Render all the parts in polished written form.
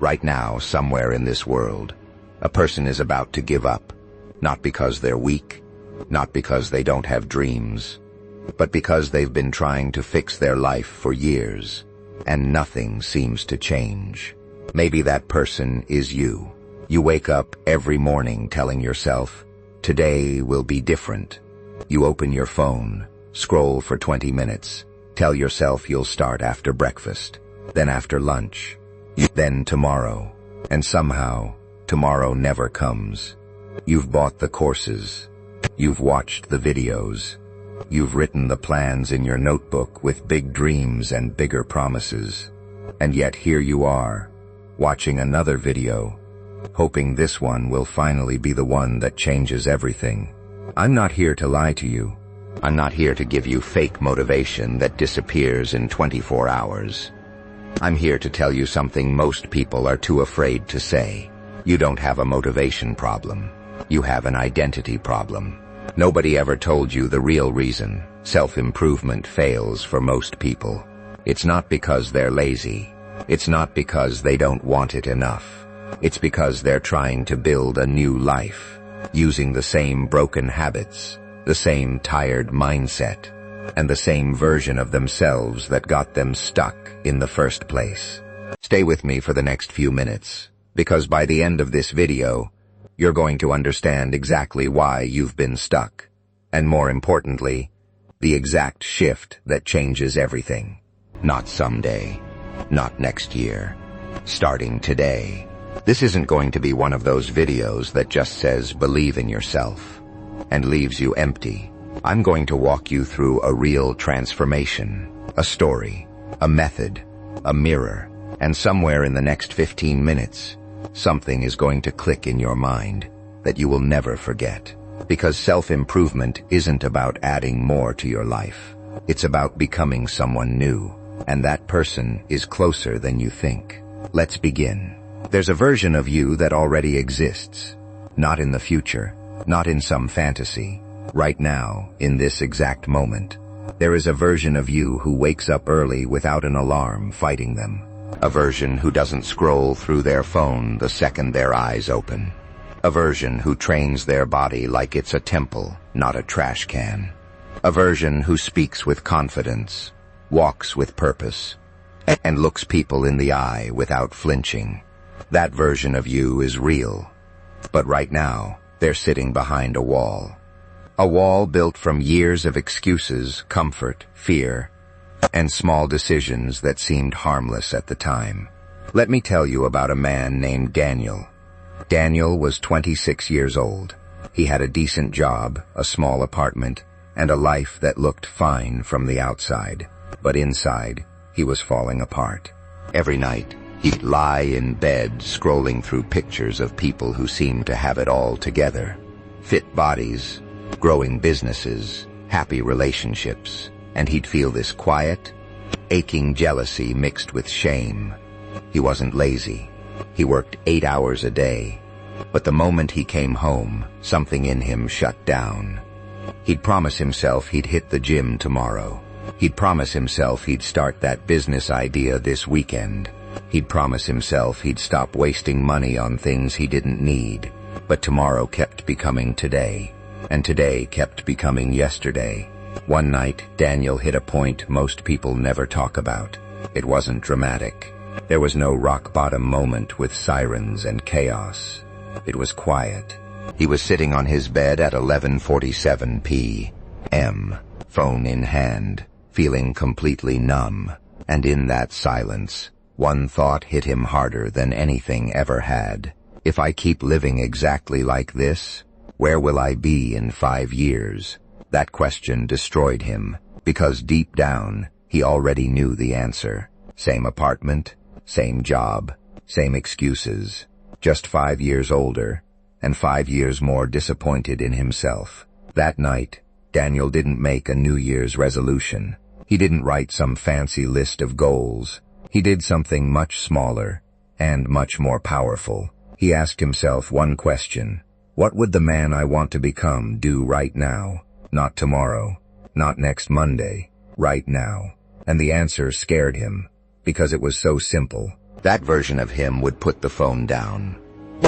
Right now, somewhere in this world, a person is about to give up, not because they're weak, not because they don't have dreams, but because they've been trying to fix their life for years, and nothing seems to change. Maybe that person is you. You wake up every morning telling yourself, today will be different. You open your phone, scroll for 20 minutes, tell yourself you'll start after breakfast, then after lunch, then tomorrow, and somehow, tomorrow never comes. You've bought the courses, you've watched the videos, you've written the plans in your notebook with big dreams and bigger promises, and yet here you are, watching another video, hoping this one will finally be the one that changes everything. I'm not here to lie to you. I'm not here to give you fake motivation that disappears in 24 hours. I'm here to tell you something most people are too afraid to say. You don't have a motivation problem. You have an identity problem. Nobody ever told you the real reason self-improvement fails for most people. It's not because they're lazy. It's not because they don't want it enough. It's because they're trying to build a new life, using the same broken habits, the same tired mindset, and the same version of themselves that got them stuck in the first place. Stay with me for the next few minutes, because by the end of this video, you're going to understand exactly why you've been stuck, and more importantly, the exact shift that changes everything. Not someday, not next year, starting today. This isn't going to be one of those videos that just says believe in yourself and leaves you empty. I'm going to walk you through a real transformation, a story, a method, a mirror, and somewhere in the next 15 minutes, something is going to click in your mind that you will never forget. Because self-improvement isn't about adding more to your life. It's about becoming someone new, and that person is closer than you think. Let's begin. There's a version of you that already exists, not in the future, not in some fantasy. Right now, in this exact moment, there is a version of you who wakes up early without an alarm fighting them. A version who doesn't scroll through their phone the second their eyes open. A version who trains their body like it's a temple, not a trash can. A version who speaks with confidence, walks with purpose, and looks people in the eye without flinching. That version of you is real. But right now, they're sitting behind a wall. A wall built from years of excuses, comfort, fear, and small decisions that seemed harmless at the time. Let me tell you about a man named Daniel. Daniel was 26 years old. He had a decent job, a small apartment, and a life that looked fine from the outside. But inside, he was falling apart. Every night, he'd lie in bed scrolling through pictures of people who seemed to have it all together. Fit bodies, growing businesses, happy relationships, and he'd feel this quiet, aching jealousy mixed with shame. He wasn't lazy. He worked 8 hours a day. But the moment he came home, something in him shut down. He'd promise himself he'd hit the gym tomorrow. He'd promise himself he'd start that business idea this weekend. He'd promise himself he'd stop wasting money on things he didn't need. But tomorrow kept becoming today, and today kept becoming yesterday. One night, Daniel hit a point most people never talk about. It wasn't dramatic. There was no rock-bottom moment with sirens and chaos. It was quiet. He was sitting on his bed at 11:47 p.m., phone in hand, feeling completely numb. And in that silence, one thought hit him harder than anything ever had. If I keep living exactly like this, where will I be in 5 years? That question destroyed him, because deep down, he already knew the answer. Same apartment, same job, same excuses. Just 5 years older, and 5 years more disappointed in himself. That night, Daniel didn't make a New Year's resolution. He didn't write some fancy list of goals. He did something much smaller, and much more powerful. He asked himself one question. What would the man I want to become do right now? Not tomorrow, not next Monday, right now. And the answer scared him, because it was so simple. That version of him would put the phone down.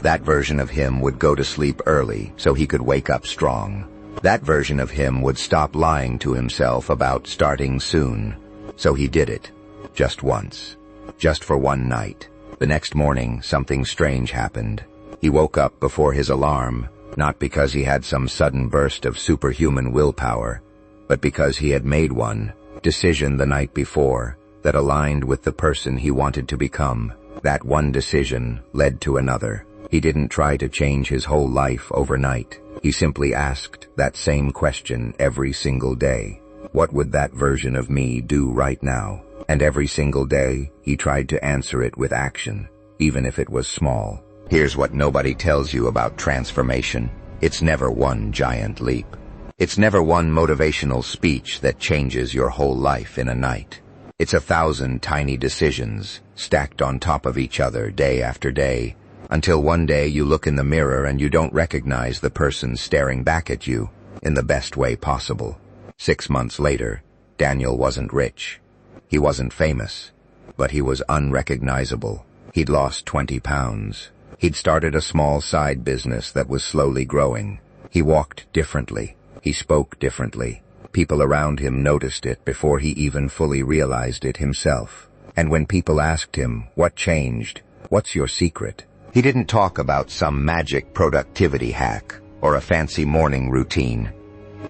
That version of him would go to sleep early so he could wake up strong. That version of him would stop lying to himself about starting soon. So he did it. Just once. Just for one night. The next morning, something strange happened. He woke up before his alarm, not because he had some sudden burst of superhuman willpower, but because he had made one decision the night before that aligned with the person he wanted to become. That one decision led to another. He didn't try to change his whole life overnight. He simply asked that same question every single day. What would that version of me do right now? And every single day, he tried to answer it with action, even if it was small. Here's what nobody tells you about transformation. It's never one giant leap. It's never one motivational speech that changes your whole life in a night. It's 1,000 tiny decisions stacked on top of each other day after day, until one day you look in the mirror and you don't recognize the person staring back at you in the best way possible. 6 months later, Daniel wasn't rich. He wasn't famous, but he was unrecognizable. He'd lost 20 pounds. He'd started a small side business that was slowly growing. He walked differently. He spoke differently. People around him noticed it before he even fully realized it himself. And when people asked him, "What changed? What's your secret?" he didn't talk about some magic productivity hack or a fancy morning routine.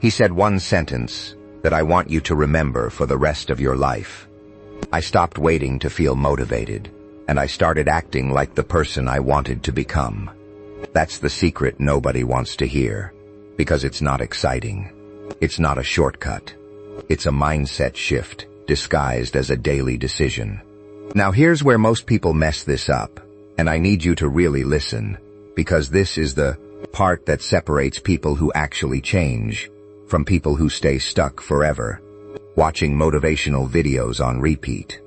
He said one sentence that I want you to remember for the rest of your life. I stopped waiting to feel motivated, and I started acting like the person I wanted to become. That's the secret nobody wants to hear, because it's not exciting. It's not a shortcut. It's a mindset shift disguised as a daily decision. Now here's where most people mess this up, and I need you to really listen, because this is the part that separates people who actually change from people who stay stuck forever, watching motivational videos on repeat.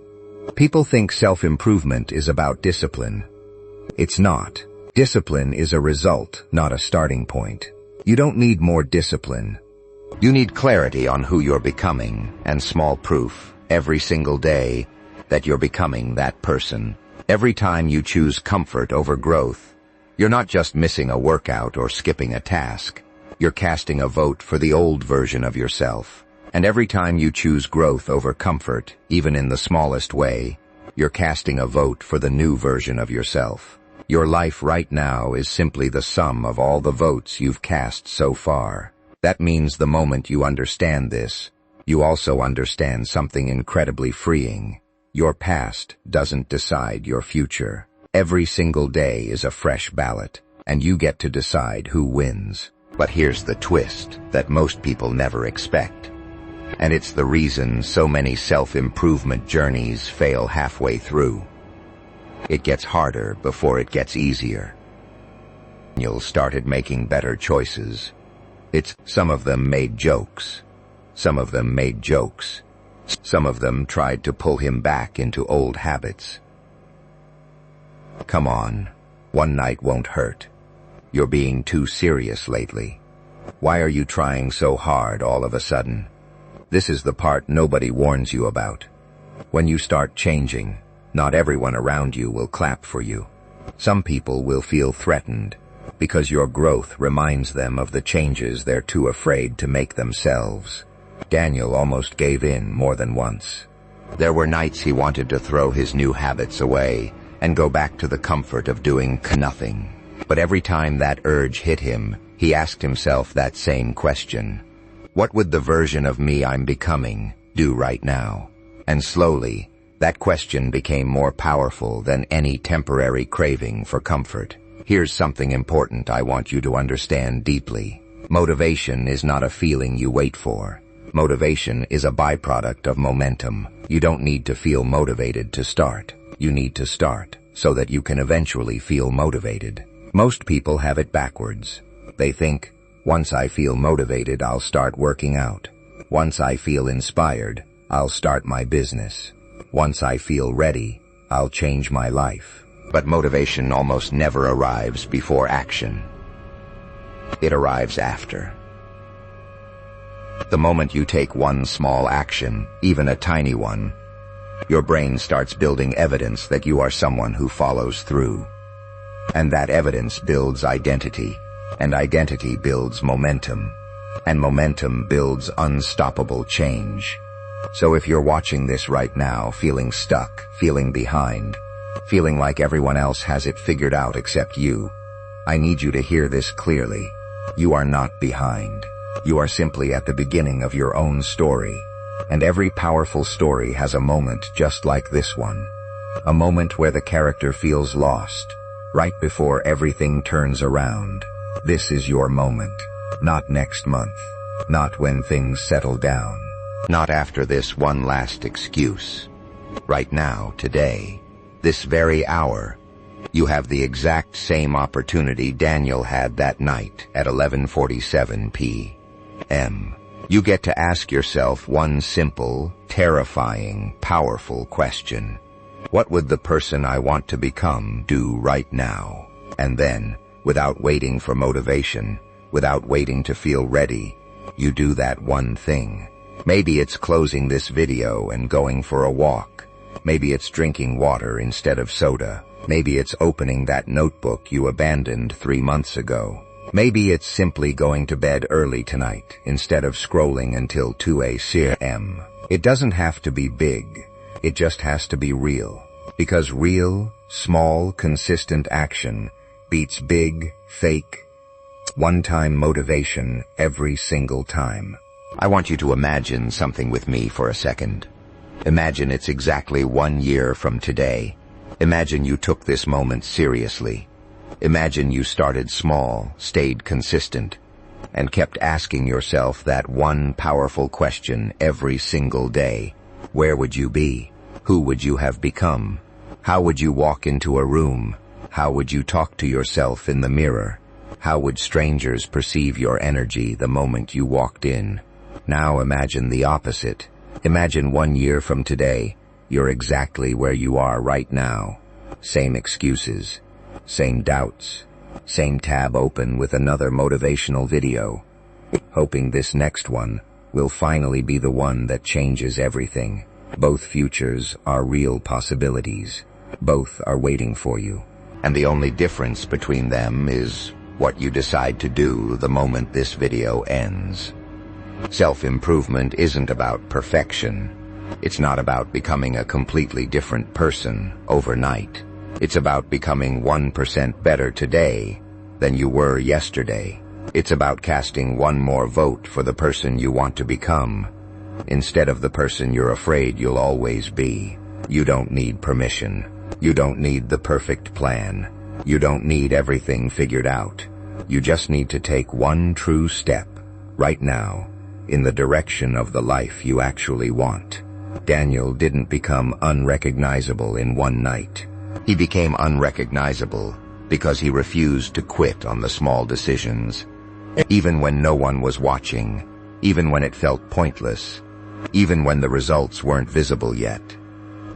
People think self-improvement is about discipline. It's not. Discipline is a result, not a starting point. You don't need more discipline. You need clarity on who you're becoming and small proof every single day that you're becoming that person. Every time you choose comfort over growth, you're not just missing a workout or skipping a task. You're casting a vote for the old version of yourself. And every time you choose growth over comfort, even in the smallest way, you're casting a vote for the new version of yourself. Your life right now is simply the sum of all the votes you've cast so far. That means the moment you understand this, you also understand something incredibly freeing. Your past doesn't decide your future. Every single day is a fresh ballot, and you get to decide who wins. But here's the twist that most people never expect. And it's the reason so many self-improvement journeys fail halfway through. It gets harder before it gets easier. Daniel started making better choices. Some of them made jokes. Some of them made jokes. Some of them tried to pull him back into old habits. Come on, one night won't hurt. You're being too serious lately. Why are you trying so hard all of a sudden? This is the part nobody warns you about. When you start changing, not everyone around you will clap for you. Some people will feel threatened because your growth reminds them of the changes they're too afraid to make themselves. Daniel almost gave in more than once. There were nights he wanted to throw his new habits away and go back to the comfort of doing nothing. But every time that urge hit him, he asked himself that same question. What would the version of me I'm becoming do right now? And slowly, that question became more powerful than any temporary craving for comfort. Here's something important I want you to understand deeply. Motivation is not a feeling you wait for. Motivation is a byproduct of momentum. You don't need to feel motivated to start. You need to start so that you can eventually feel motivated. Most people have it backwards. They think, once I feel motivated, I'll start working out. Once I feel inspired, I'll start my business. Once I feel ready, I'll change my life. But motivation almost never arrives before action. It arrives after. The moment you take one small action, even a tiny one, Your brain starts building evidence that you are someone who follows through. And that evidence builds identity, and identity builds momentum, and momentum builds unstoppable change. So if you're watching this right now feeling stuck, feeling behind, feeling like everyone else has it figured out except you, I need you to hear this clearly. You are not behind. You are simply at the beginning of your own story. And every powerful story has a moment just like this one. A moment where the character feels lost, right before everything turns around. This is your moment. Not next month. Not when things settle down. Not after this one last excuse. Right now, today, this very hour, you have the exact same opportunity Daniel had that night at 11:47 p.m. You get to ask yourself one simple, terrifying, powerful question. What would the person I want to become do right now? And then, without waiting for motivation, without waiting to feel ready, you do that one thing. Maybe it's closing this video and going for a walk. Maybe it's drinking water instead of soda. Maybe it's opening that notebook you abandoned 3 months ago. Maybe it's simply going to bed early tonight instead of scrolling until 2 a.m. It doesn't have to be big. It just has to be real. Because real, small, consistent action beats big, fake, one-time motivation every single time. I want you to imagine something with me for a second. Imagine it's exactly 1 year from today. Imagine you took this moment seriously. Imagine you started small, stayed consistent, and kept asking yourself that one powerful question every single day. Where would you be? Who would you have become? How would you walk into a room? How would you talk to yourself in the mirror? How would strangers perceive your energy the moment you walked in? Now imagine the opposite. Imagine 1 year from today, you're exactly where you are right now. Same excuses, same doubts, same tab open with another motivational video, hoping this next one will finally be the one that changes everything. Both futures are real possibilities. Both are waiting for you. And the only difference between them is what you decide to do the moment this video ends. Self-improvement isn't about perfection. It's not about becoming a completely different person overnight. It's about becoming 1% better today than you were yesterday. It's about casting one more vote for the person you want to become, instead of the person you're afraid you'll always be. You don't need permission. You don't need the perfect plan. You don't need everything figured out. You just need to take one true step, right now, in the direction of the life you actually want. Daniel didn't become unrecognizable in one night. He became unrecognizable because he refused to quit on the small decisions, even when no one was watching, even when it felt pointless, even when the results weren't visible yet.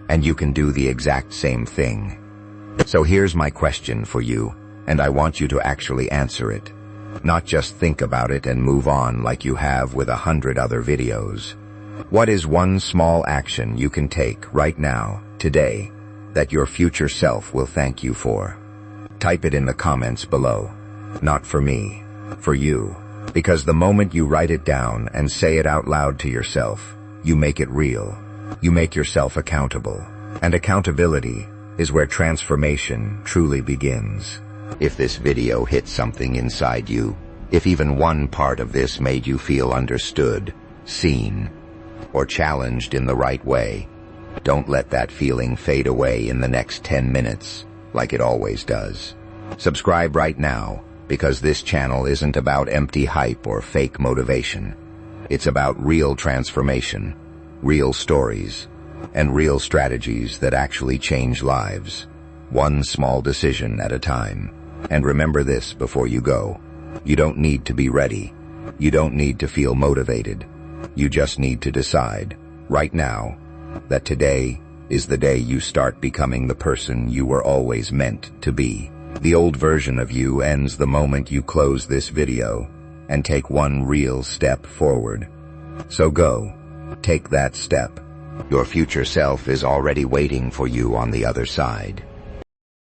And you can do the exact same thing. So here's my question for you, and I want you to actually answer it. Not just think about it and move on like you have with 100 other videos. What is one small action you can take right now, today, that your future self will thank you for? Type it in the comments below. Not for me, for you. Because the moment you write it down and say it out loud to yourself, you make it real. You make yourself accountable. And accountability is where transformation truly begins. If this video hit something inside you, if even one part of this made you feel understood, seen, or challenged in the right way, don't let that feeling fade away in the next 10 minutes, like it always does. Subscribe right now, because this channel isn't about empty hype or fake motivation. It's about real transformation, real stories, and real strategies that actually change lives, one small decision at a time. And remember this before you go. You don't need to be ready. You don't need to feel motivated. You just need to decide, right now, that today is the day you start becoming the person you were always meant to be. The old version of you ends the moment you close this video and take one real step forward. So go, take that step, Your future self is already waiting for you on the other side.